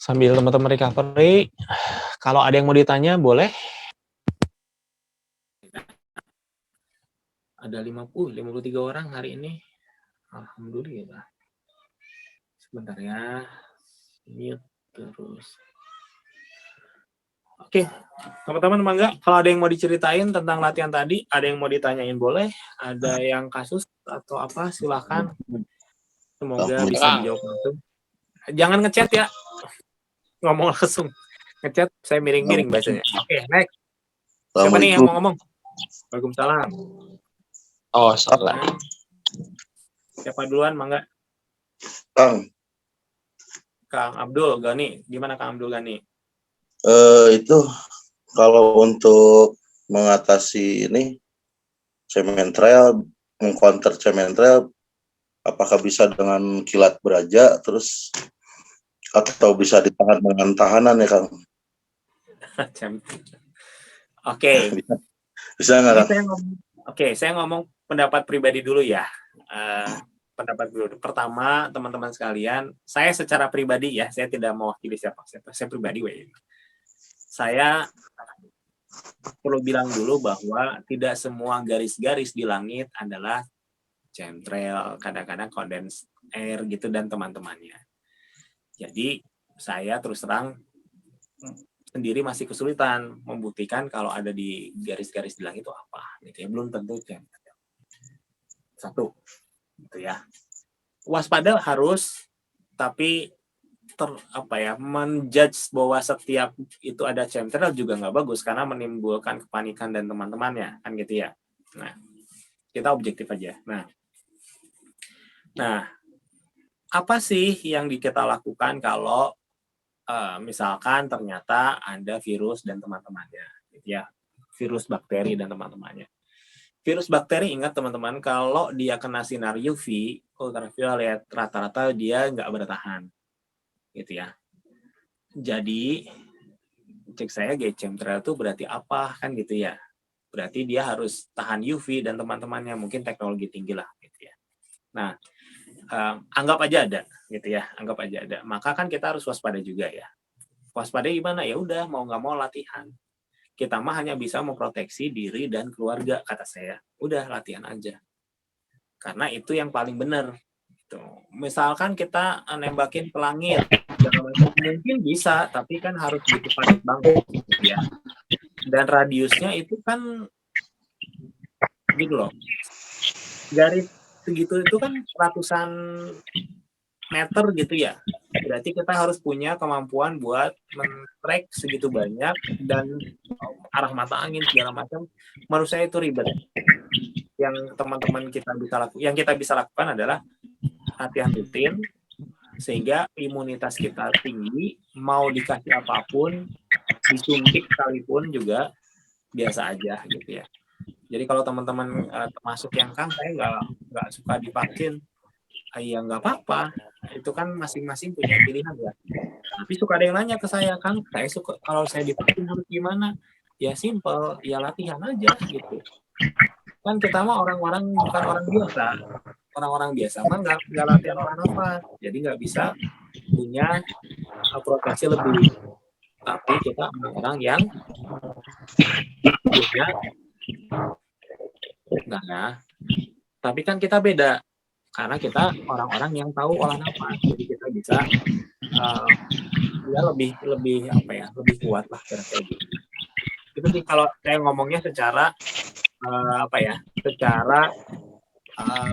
teman-teman recovery, kalau ada yang mau ditanya boleh. Ada 53 orang hari ini. Alhamdulillah. Sebentar ya. Mute terus. Oke, teman-teman mangga, kalau ada yang mau diceritain tentang latihan tadi, ada yang mau ditanyain boleh, ada yang kasus atau apa, silakan. Semoga bisa dijawab langsung. Jangan ngechat ya. Ngomong langsung. Ngechat saya miring-miring bahasanya. Oke, next. Siapa nih yang mau ngomong? Waalaikumsalam. Oh, salah. Siapa duluan, mangga? Kang Abdul Gani. Gimana Kang Abdul Gani? Itu kalau untuk mengatasi ini chemtrail, mengcounter chemtrail, apakah bisa dengan kilat beraja terus atau bisa ditahan dengan tahanan ya Kang? Oke. Bisa nggak Kang? Saya ngomong pendapat pribadi dulu ya. Pendapat dulu. Pertama, teman-teman sekalian, saya secara pribadi ya, saya tidak mewakili siapa. Saya pribadi, saya perlu bilang dulu bahwa tidak semua garis-garis di langit adalah chemtrail, kadang-kadang condensed air gitu dan teman-temannya. Jadi saya terus terang sendiri masih kesulitan membuktikan kalau ada di garis-garis di langit itu apa, gitu ya. Belum tentu chemtrail. Satu, gitu ya. Waspada harus, tapi menjudge bahwa setiap itu ada chemtrail juga nggak bagus karena menimbulkan kepanikan dan teman-temannya, kan gitu ya. Nah, kita objektif aja. Nah, apa sih yang kita lakukan kalau misalkan ternyata ada virus dan teman-temannya, gitu ya, virus bakteri dan teman-temannya. Virus bakteri, ingat teman-teman, kalau dia kena sinar UV, ultraviolet, rata-rata dia nggak bertahan, gitu ya. Jadi cek saya chemtrail itu berarti apa, kan gitu ya. Berarti dia harus tahan UV dan teman-temannya, mungkin teknologi tinggi lah, gitu ya. Nah, anggap aja ada, gitu ya, anggap aja ada. Maka kan kita harus waspada juga ya. Waspada gimana? Ya udah, mau nggak mau latihan. Kita mah hanya bisa memproteksi diri dan keluarga, kata saya. Udah, latihan aja. Karena itu yang paling benar. Misalkan kita nembakin ke langit, mungkin bisa, tapi kan harus ditepat banget, gitu ya. Dan radiusnya itu kan, gitu loh. Garis segitu itu kan ratusan meter gitu ya. Berarti kita harus punya kemampuan buat men-track segitu banyak dan arah mata angin segala macam. Menurut saya itu ribet. Yang teman-teman kita bisa lakukan adalah latihan rutin sehingga imunitas kita tinggi, mau dikasih apapun, disuntik sekalipun juga biasa aja gitu ya. Jadi kalau teman-teman termasuk yang Kang, saya nggak suka divaksin, ya nggak apa-apa, itu kan masing-masing punya pilihan ya. Tapi suka ada yang nanya ke saya, Kang, saya suka kalau saya divaksin harus gimana? Ya simple, ya latihan aja gitu. Kan kita mah orang-orang bukan orang biasa. Orang-orang biasa mah nggak latihan orang apa, jadi nggak bisa punya proteksi lebih. Tapi kita orang yang punya, nah, tapi kan kita beda karena kita orang-orang yang tahu olah nafas, jadi kita bisa ya lebih apa ya, lebih kuat lah kira-kira gitu. Itu sih kalau saya ngomongnya secara secara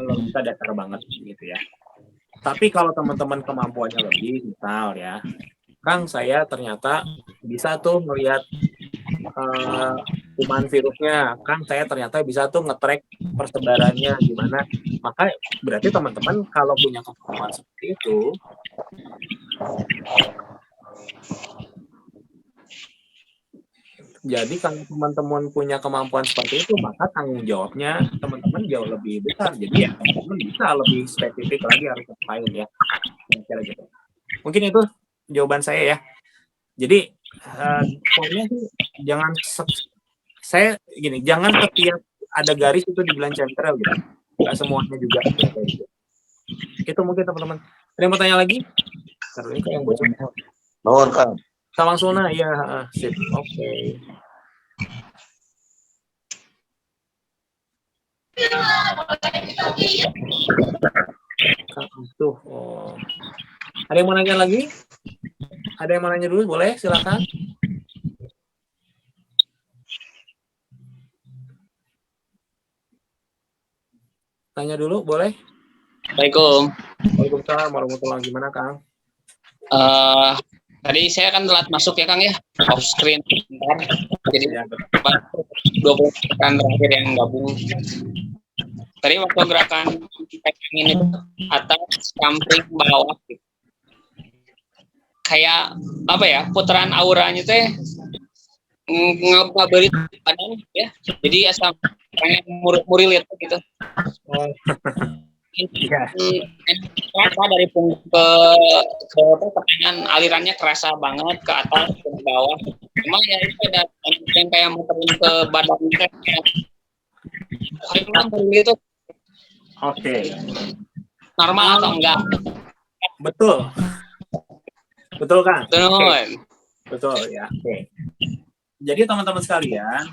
logika dasar banget gitu ya. Tapi kalau teman-teman kemampuannya lebih, misal ya, Kang, saya ternyata bisa tuh melihat kuman virusnya, Kang, saya ternyata bisa tuh nge-track persebarannya gimana. Maka berarti teman-teman kalau punya kemampuan seperti itu, jadi kalau teman-teman punya kemampuan seperti itu, maka tanggung jawabnya teman-teman jauh lebih besar. Jadi ya teman-teman bisa lebih spesifik lagi harus ngapain ya. Gitu. Mungkin itu jawaban saya ya. Jadi pokoknya sih jangan setiap ada garis itu dibilang chemtrail gitu. Nggak semuanya juga. Gitu. Itu mungkin teman-teman. Ada yang mau tanya lagi? Karena ini yang bocor. Mohon Kang. Salang Suna, ya, sip. Oke. Tuh, ada yang mau nanya lagi? Ada yang mau nanya dulu? Boleh, silakan. Tanya dulu, boleh? Assalamualaikum. Waalaikumsalam warahmatullahi wabarakatuh. Gimana, Kang? Tadi saya kan telat masuk ya Kang ya, off screen. Jadi 20 gerakan terakhir yang gabung. Tadi waktu gerakan ini atas samping bawah, kayak apa ya, putaran auranya teh ngabarit badan ya. Jadi asal pengen murilit gitu. Kerasa dari punggung ke pertengahan, alirannya kerasa banget ke atas ke bawah. Cuma ya itu ada yang kayak muterin ke badan gitu. Oke. Normal atau enggak? Betul. Betul kan? Betul ya. Oke. Jadi teman-teman sekalian,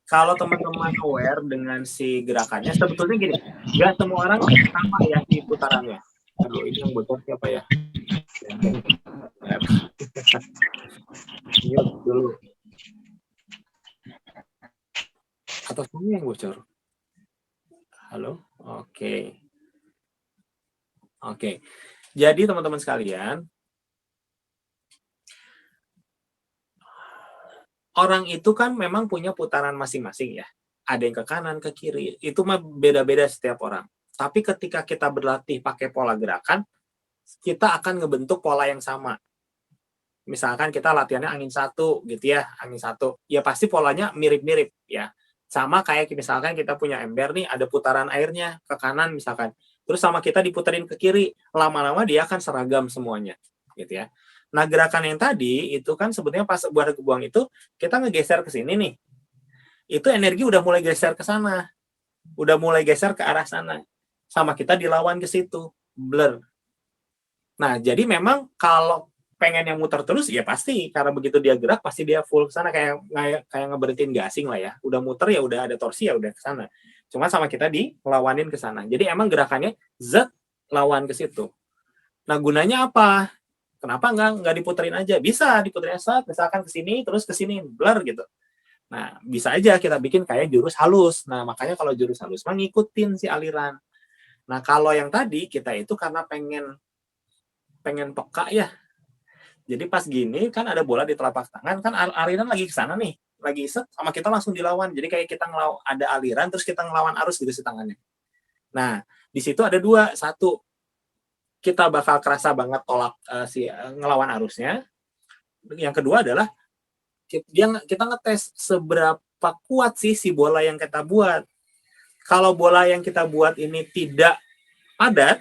kalau teman-teman aware dengan si gerakannya, sebetulnya gini, nggak semua orang sama ya si putarannya. Aduh, ini yang bocor siapa ya? Ini yang bocor. Halo? Oke. Oke. Jadi teman-teman sekalian, orang itu kan memang punya putaran masing-masing ya. Ada yang ke kanan, ke kiri. Itu mah beda-beda setiap orang. Tapi ketika kita berlatih pakai pola gerakan, kita akan ngebentuk pola yang sama. Misalkan kita latihannya angin 1 gitu ya, angin 1. Ya pasti polanya mirip-mirip ya. Sama kayak misalkan kita punya ember nih, ada putaran airnya ke kanan misalkan. Terus sama kita diputerin ke kiri, lama-lama dia akan seragam semuanya gitu ya. Nah, gerakan yang tadi itu kan sebetulnya pas buat kebuang itu kita ngegeser ke sini nih. Itu energi udah mulai geser ke sana. Udah mulai geser ke arah sana. Sama kita dilawan ke situ, blur. Nah, jadi memang kalau pengen yang muter terus ya pasti karena begitu dia gerak pasti dia full ke sana kayak ngeberhentiin gasing lah ya. Udah muter ya udah ada torsi ya udah ke sana. Cuma sama kita ngelawanin ke sana. Jadi emang gerakannya Z lawan ke situ. Nah, gunanya apa? Kenapa nggak diputerin aja? Bisa diputerin saat misalkan ke sini terus ke sini blur gitu. Nah, bisa aja kita bikin kayak jurus halus. Nah, makanya kalau jurus halus mah ngikutin si aliran. Nah, kalau yang tadi kita itu karena pengen peka ya. Jadi pas gini kan ada bola di telapak tangan kan aliran lagi ke sana nih, lagi set sama kita langsung dilawan. Jadi kayak kita ada aliran terus kita ngelawan arus gitu si tangannya. Nah, di situ ada dua, satu kita bakal kerasa banget tolak ngelawan arusnya. Yang kedua adalah kita ngetes seberapa kuat sih si bola yang kita buat. Kalau bola yang kita buat ini tidak padat,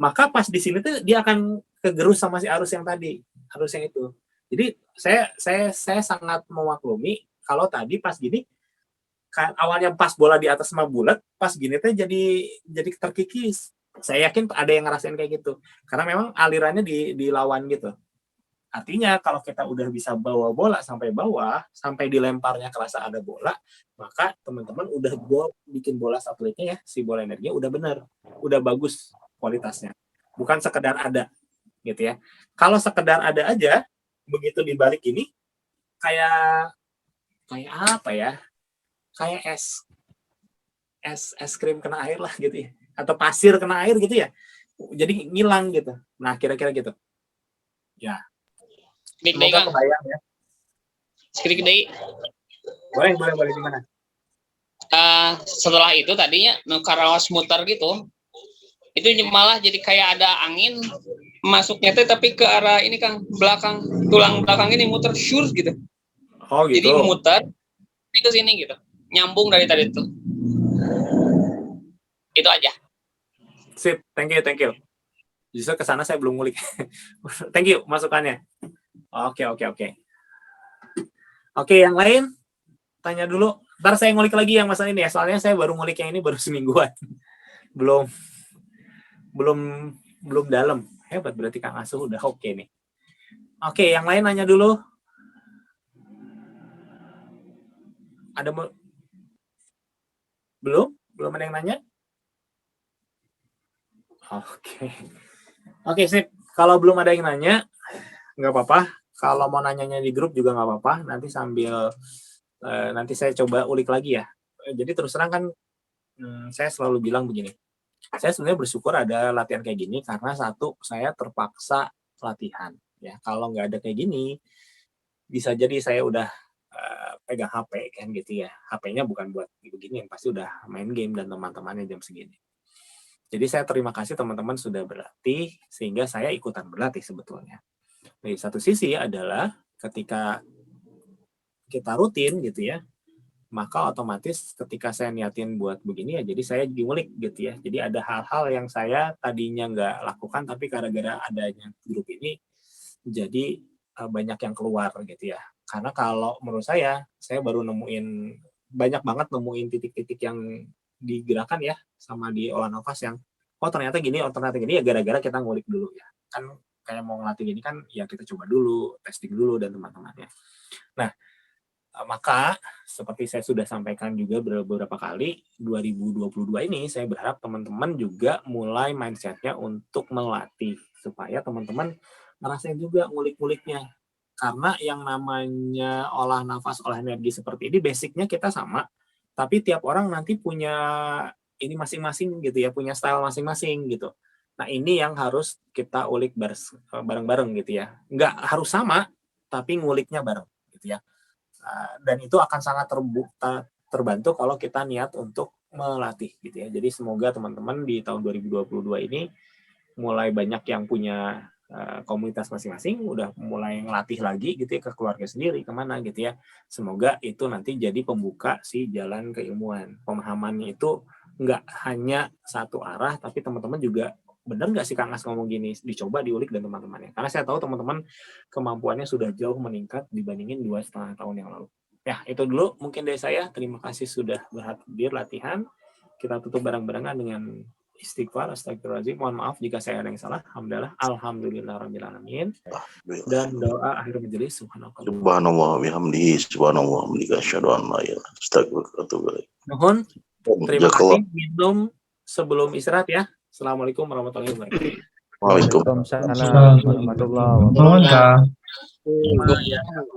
maka pas di sini tuh dia akan kegerus sama si arus yang tadi, arus yang itu. Jadi saya sangat memaklumi kalau tadi pas gini kan awalnya pas bola di atas sama bulat, pas gini tuh jadi terkikis. Saya yakin ada yang ngerasain kayak gitu. Karena memang alirannya dilawan gitu. Artinya kalau kita udah bisa bawa bola sampai bawah, sampai dilemparnya kerasa ada bola, maka teman-teman udah bikin bola satelitnya ya, si bola energinya udah bener, udah bagus kualitasnya. Bukan sekedar ada gitu ya. Kalau sekedar ada aja, begitu dibalik ini kayak apa ya? Kayak es krim kena air lah gitu ya. Atau pasir kena air gitu ya. Jadi ngilang gitu. Nah, kira-kira gitu. Ya. Semoga kebayang ya. Sedikit deh. Boleh gimana? Setelah itu tadinya karawas muter gitu. Itu malah jadi kayak ada angin masuknya tapi ke arah ini Kang, belakang tulang belakang ini muter syur gitu. Oh gitu. Jadi muter ke sini gitu. Nyambung dari tadi itu. Itu aja. Sip, thank you. Justru ke sana saya belum ngulik. Thank you masukannya. Oke. Oke, yang lain tanya dulu. Ntar saya ngulik lagi yang masalah ini ya. Soalnya saya baru ngulik yang ini baru semingguan. belum dalam. Hebat berarti Kang Asuh udah oke nih. Oke, yang lain nanya dulu. Ada belum ada yang nanya? Oke, sip. Kalau belum ada yang nanya, nggak apa-apa. Kalau mau nanyanya di grup juga nggak apa-apa. Nanti sambil nanti saya coba ulik lagi ya. Jadi terus terang kan saya selalu bilang begini. Saya sebenarnya bersyukur ada latihan kayak gini karena satu, saya terpaksa latihan. Ya, kalau nggak ada kayak gini, bisa jadi saya udah pegang HP kan gitu ya. HP-nya bukan buat begini, yang pasti udah main game dan teman-temannya jam segini. Jadi saya terima kasih teman-teman sudah berlatih, sehingga saya ikutan berlatih sebetulnya. Dari satu sisi adalah ketika kita rutin gitu ya, maka otomatis ketika saya niatin buat begini ya, jadi saya ngulik gitu ya. Jadi ada hal-hal yang saya tadinya nggak lakukan, tapi gara-gara adanya grup ini, jadi banyak yang keluar gitu ya. Karena kalau menurut saya baru banyak banget nemuin titik-titik yang digerakkan ya, sama di olah nafas yang, ternyata gini ya gara-gara kita ngulik dulu ya. Kan kayak mau ngelatih gini kan, ya kita coba dulu, testing dulu dan teman-temannya. Nah, maka seperti saya sudah sampaikan juga beberapa kali, 2022 ini saya berharap teman-teman juga mulai mindset-nya untuk melatih supaya teman-teman ngerasain juga ngulik-nguliknya. Karena yang namanya olah nafas, olah energi seperti ini basicnya kita sama, Tapi tiap orang nanti punya ini masing-masing gitu ya, punya style masing-masing gitu. Nah ini yang harus kita ulik bareng-bareng gitu ya. Nggak harus sama, tapi nguliknya bareng gitu ya. Dan itu akan sangat terbantu kalau kita niat untuk melatih gitu ya. Jadi semoga teman-teman di tahun 2022 ini mulai banyak yang punya komunitas masing-masing, udah mulai ngelatih lagi gitu ya ke keluarga sendiri, kemana gitu ya. Semoga itu nanti jadi pembuka si jalan keilmuan. Pemahamannya itu nggak hanya satu arah, tapi teman-teman juga benar nggak sih Kang As ngomong gini, dicoba diulik dan teman-temannya. Karena saya tahu teman-teman kemampuannya sudah jauh meningkat dibandingin 2,5 tahun yang lalu. Ya, itu dulu mungkin dari saya. Terima kasih sudah berhadir latihan. Kita tutup bareng-barengan dengan istighfar, astagfirullahaladzim. Mohon maaf jika saya ada yang salah. Alhamdulillahirrahmanirrahim. Dan doa akhir majelis. Subhanallah bihamdihi, subhanallah bihamdihi, asyhadu an la ilaha illallah, astaghfiruka wa atubu ilaik. Mohon terima kasih. Minum sebelum istirahat ya. Assalamualaikum warahmatullahi wabarakatuh. Waalaikumsalam warahmatullahi wabarakatuh. Ya, ya.